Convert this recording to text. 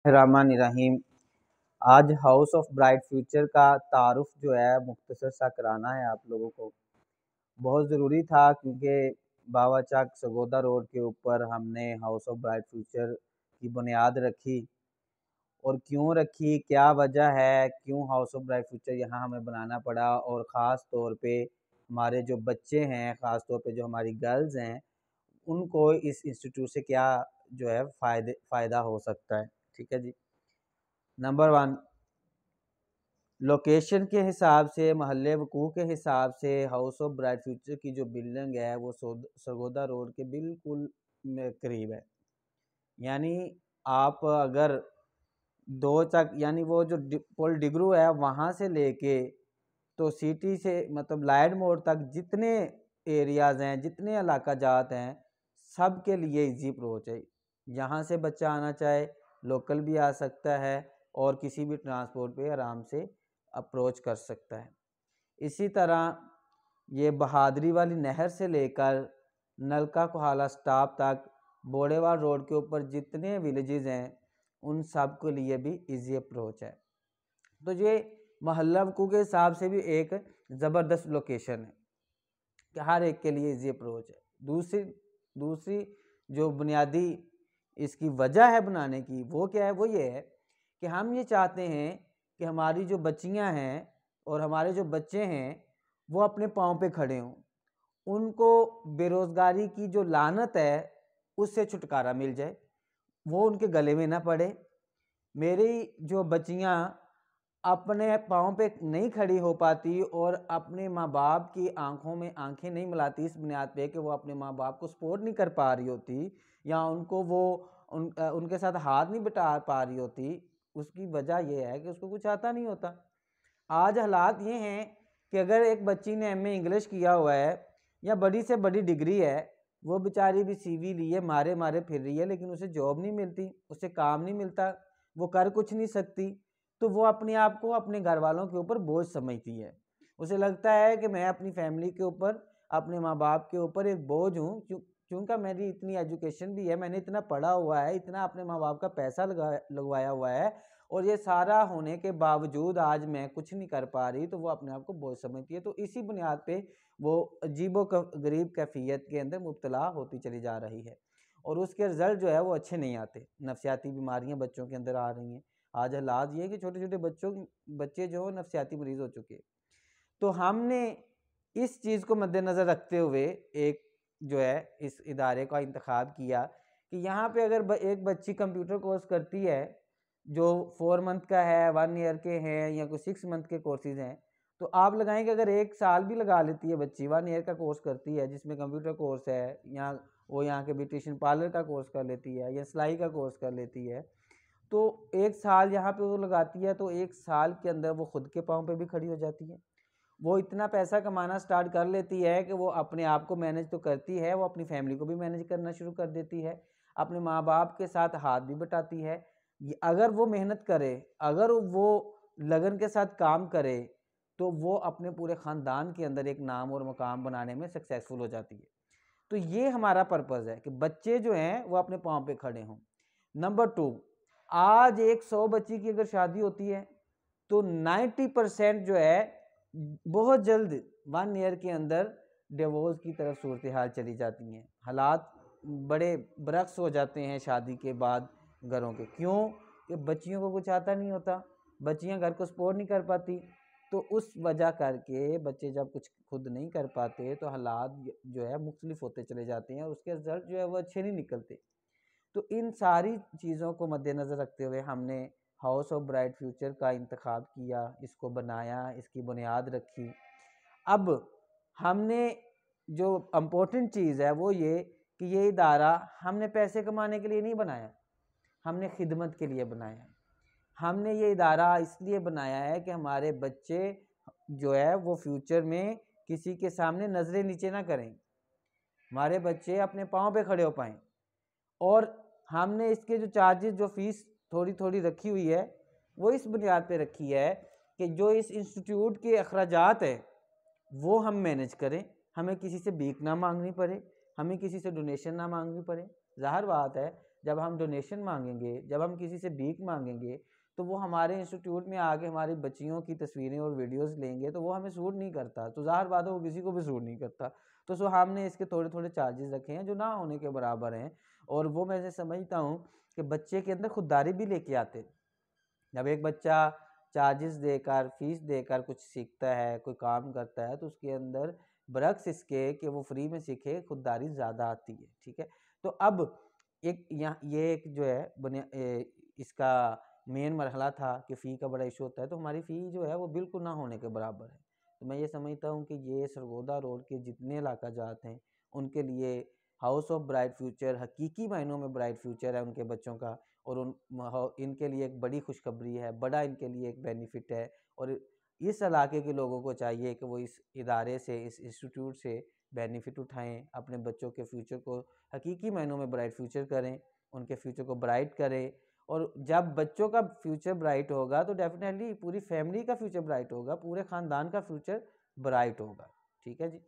रहीम। आज house of bright future का तारुफ जो है मुख्तसर सा कराना है आप लोगों को। बहुत ज़रूरी था क्योंकि बाबा चाक सगोदा रोड के ऊपर हमने हाउस ऑफ ब्राइट फ्यूचर की बुनियाद रखी। और क्यों रखी, क्या वजह है, क्यों हाउस ऑफ ब्राइट फ्यूचर यहाँ हमें बनाना पड़ा, और ख़ास तौर पे हमारे जो बच्चे हैं, ख़ास तौर पे जो हमारी गर्ल्स हैं, उनको इस इंस्टीट्यूट से क्या जो है फ़ायदा हो सकता है। ठीक है जी। नंबर वन, लोकेशन के हिसाब से, महल्ले वकूफ़ के हिसाब से हाउस ऑफ ब्राइट फ्यूचर की जो बिल्डिंग है वो सरगोदा रोड के बिल्कुल में करीब है। यानी आप अगर दो तक, यानी वो जो पुल डिगरू है वहाँ से लेके तो सिटी से मतलब लाइट मोड़ तक जितने एरियाज़ हैं, जितने इलाका जात हैं, सब के लिए इजी अप्रोच है। यहाँ से बच्चा आना चाहे लोकल भी आ सकता है और किसी भी ट्रांसपोर्ट पे आराम से अप्रोच कर सकता है। इसी तरह ये बहादुरी वाली नहर से लेकर नलका कोहाला स्टॉप तक बोड़ेवाल रोड के ऊपर जितने विलेजेस हैं उन सब के लिए भी इजी अप्रोच है। तो ये मोहल्ला वकू के हिसाब से भी एक ज़बरदस्त लोकेशन है कि हर एक के लिए इजी अप्रोच है। दूसरी दूसरी जो बुनियादी इसकी वजह है बनाने की, वो क्या है, वो ये है कि हम ये चाहते हैं कि हमारी जो बच्चियां हैं और हमारे जो बच्चे हैं वो अपने पाँव पे खड़े हों, उनको बेरोज़गारी की जो लानत है उससे छुटकारा मिल जाए, वो उनके गले में ना पड़े। मेरी जो बच्चियां अपने पाँव पे नहीं खड़ी हो पाती और अपने माँ बाप की आंखों में आंखें नहीं मिलाती इस बुनियाद पे कि वो अपने माँ बाप को सपोर्ट नहीं कर पा रही होती, या उनको वो उनके साथ हाथ नहीं बटा पा रही होती, उसकी वजह यह है कि उसको कुछ आता नहीं होता। आज हालात ये हैं कि अगर एक बच्ची ने एमए इंग्लिश किया हुआ है या बड़ी से बड़ी डिग्री है, वो बेचारी भी सीवी लिए मारे मारे फिर रही है, लेकिन उसे जॉब नहीं मिलती, उसे काम नहीं मिलता, वो कर कुछ नहीं सकती, तो वो अपने आप को अपने घर वालों के ऊपर बोझ समझती है। उसे लगता है कि मैं अपनी फैमिली के ऊपर, अपने माँ बाप के ऊपर एक बोझ हूँ, क्योंकि मेरी इतनी एजुकेशन भी है, मैंने इतना पढ़ा हुआ है, इतना अपने माँ बाप का पैसा लगवाया हुआ है, और ये सारा होने के बावजूद आज मैं कुछ नहीं कर पा रही, तो वो अपने आप को बोझ समझती है। तो इसी बुनियाद पे वो अजीबो गरीब कैफियत के अंदर मुब्तला होती चली जा रही है और उसके रिजल्ट जो है वो अच्छे नहीं आते। नफसियाती बीमारियां बच्चों के अंदर आ रही हैं। आज हालात ये है कि छोटे छोटे बच्चे जो नफसियाती मरीज हो चुके हैं। तो हमने इस चीज़ को मद्देनज़र रखते हुए एक जो है इस इदारे का इंतखाब किया कि यहाँ पे अगर एक बच्ची कंप्यूटर कोर्स करती है जो 4 मंथ का है, 1 ईयर के हैं, या कोई 6 मंथ के कोर्सेज हैं, तो आप लगाएंगे अगर 1 साल भी लगा लेती है बच्ची, 1 ईयर का कोर्स करती है जिसमें कंप्यूटर कोर्स है, या वो यहाँ के ब्यूटिशियन पार्लर का कोर्स कर लेती है या सिलाई का कोर्स कर लेती है, तो 1 साल यहाँ पे वो लगाती है, तो 1 साल के अंदर वो खुद के पाँव पे भी खड़ी हो जाती है। वो इतना पैसा कमाना स्टार्ट कर लेती है कि वो अपने आप को मैनेज तो करती है, वो अपनी फैमिली को भी मैनेज करना शुरू कर देती है, अपने माँ बाप के साथ हाथ भी बटाती है। अगर वो मेहनत करे, अगर वो लगन के साथ काम करे, तो वो अपने पूरे ख़ानदान के अंदर एक नाम और मकाम बनाने में सक्सेसफुल हो जाती है। तो ये हमारा पर्पज़ है कि बच्चे जो हैं वो अपने पाँव पे खड़े हों। नंबर 2, आज एक 100 बच्ची की अगर शादी होती है तो 90% जो है बहुत जल्द 1 ईयर के अंदर डिवोर्स की तरफ सूरत हाल चली जाती हैं। हालात बड़े बरक्स हो जाते हैं शादी के बाद घरों के। क्यों? कि बच्चियों को कुछ आता नहीं होता, बच्चियां घर को सपोर्ट नहीं कर पाती, तो उस वजह करके बच्चे जब कुछ खुद नहीं कर पाते तो हालात जो है मुख्तलिफ होते चले जाते हैं और उसके रिजल्ट जो है वो अच्छे नहीं निकलते। तो इन सारी चीज़ों को मद्देनज़र रखते हुए हमने हाउस ऑफ ब्राइट फ्यूचर का इंतखाब किया, इसको बनाया, इसकी बुनियाद रखी। अब हमने जो इम्पोर्टेंट चीज़ है वो ये कि ये इदारा हमने पैसे कमाने के लिए नहीं बनाया, हमने खिदमत के लिए बनाया है। हमने ये इदारा इसलिए बनाया है कि हमारे बच्चे जो है वो फ्यूचर में किसी के सामने नज़रें नीचे ना करें, हमारे बच्चे अपने पाँव पे खड़े हो पाएँ। और हमने इसके जो चार्जेस, जो फीस थोड़ी थोड़ी रखी हुई है, वो इस बुनियाद पे रखी है कि जो इस इंस्टीट्यूट के अखराजात है वो हम मैनेज करें, हमें किसी से भीख ना मांगनी पड़े, हमें किसी से डोनेशन ना मांगनी पड़े। ज़ाहिर बात है जब हम डोनेशन मांगेंगे, जब हम किसी से भीख मांगेंगे, तो वो हमारे इंस्टीट्यूट में आके हमारी बच्चियों की तस्वीरें और वीडियोस लेंगे, तो वो हमें सूट नहीं करता, तो ज़ाहिर बात है वो किसी को भी सूट नहीं करता। तो सो हमने इसके थोड़े थोड़े चार्जेस रखे हैं जो ना होने के बराबर हैं, और वो मैं समझता हूँ कि बच्चे के अंदर खुददारी भी लेके आते। जब एक बच्चा चार्जेस देकर, फीस देकर कुछ सीखता है, कोई काम करता है, तो उसके अंदर बरक्स इसके कि वो फ्री में सीखे, खुददारी ज़्यादा आती है। ठीक है, तो अब एक यहाँ ये एक जो है इसका मेन मरहला था कि फ़ी का बड़ा इशू होता है, तो हमारी फ़ी जो है वो बिल्कुल ना होने के बराबर है। तो मैं ये समझता हूँ कि ये सरगोदा रोड के जितने इलाका जात हैं उनके लिए हाउस ऑफ ब्राइट फ्यूचर हकीकी मायनों में ब्राइट फ्यूचर है उनके बच्चों का, और इनके लिए एक बड़ी खुशखबरी है, बड़ा इनके लिए एक बेनिफिट है। और इस इलाके के लोगों को चाहिए कि वो इस इदारे से, इस इंस्टीट्यूट से बेनिफिट उठाएं, अपने बच्चों के फ्यूचर को हकीकी मायनों में ब्राइट फ्यूचर करें, उनके फ्यूचर को ब्राइट करें। और जब बच्चों का फ्यूचर ब्राइट होगा तो डेफिनेटली पूरी फैमिली का फ्यूचर ब्राइट होगा, पूरे ख़ानदान का फ्यूचर ब्राइट होगा। ठीक है जी।